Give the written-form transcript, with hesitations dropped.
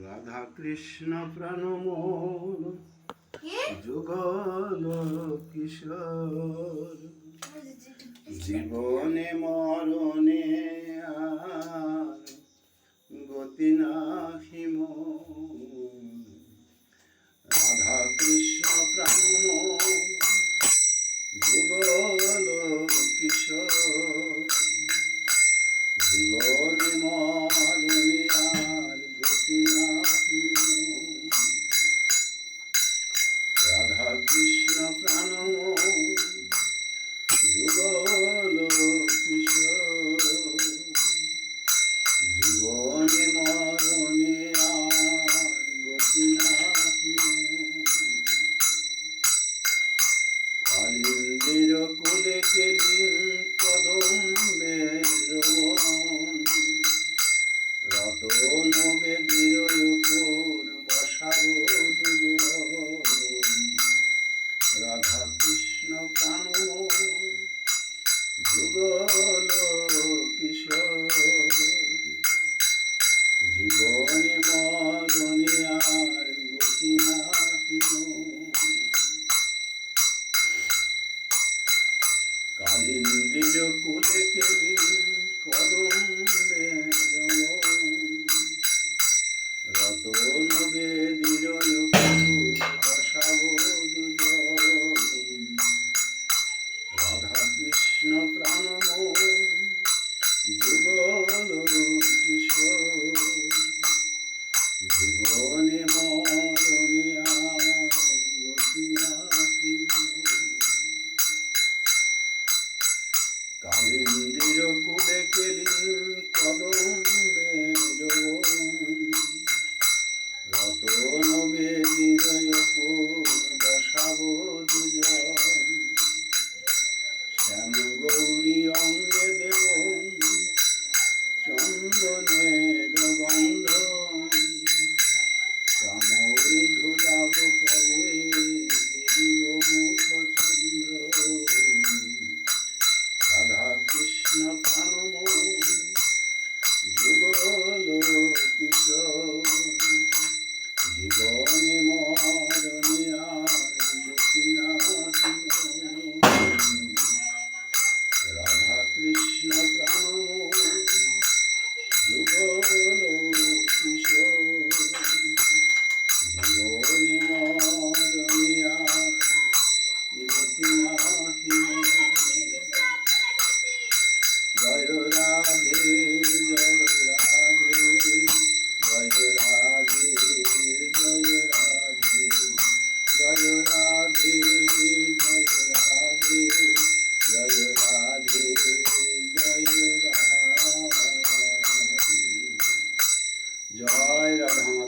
রাধা কৃষ্ণ প্রাণমোহন যুগল কিশোর, জীবনে মরণে আর গতি নাহি মোর। রাধা কৃষ্ণ প্রাণমোহন যুগল কিশোর, জীবনে মরণে আর গতি নাহি মোর। রাধা কৃষ্ণ প্রাণমোহন যুগল কিশোর, জীবনে মরণে আর গতি নাহি মোর। কালিন্দির কুলে কেলিন কদম্বের বন, রতন বেদির উপর বসাবো দুজন। রাধা কৃষ্ণ প্রাণমোহন যুগল কিশোর, জীবনে মরণে আর গতি নাহি মোর। কালিন্দির কুলে কেলিন কদম্বের বন, রতন বেদির উপর বসাবো দুজন। রাধা কৃষ্ণ প্রাণমোহন যুগল কিশোর, জীবনে মরণে আর গতি নাহি মোর। কালিন্দির কুলে কেলিন কদম্বের বন, রতন বেদির উপর বসাবো দুজন। শ্যাম গৌরী অঙ্গে দেব চন্দনের গন্ধ, চামর ঢুলাব কবে হেরিব মুখ চন্দ্র। রাধা কৃষ্ণ প্রাণমোহন যুগল কিশোর, জীবনে মরণে আর গতি নাহি মোর। রাধা কৃষ্ণ প্রাণমোহন যুগল কিশোর, জীবনে মরণে আর গতি নাহি মোর। জয় রাধে জয় রাধে জয় রাধে জয় রাধে জয় রাধে জয় রাধে জয় রাধে জয় রাধে। জয় রাধা।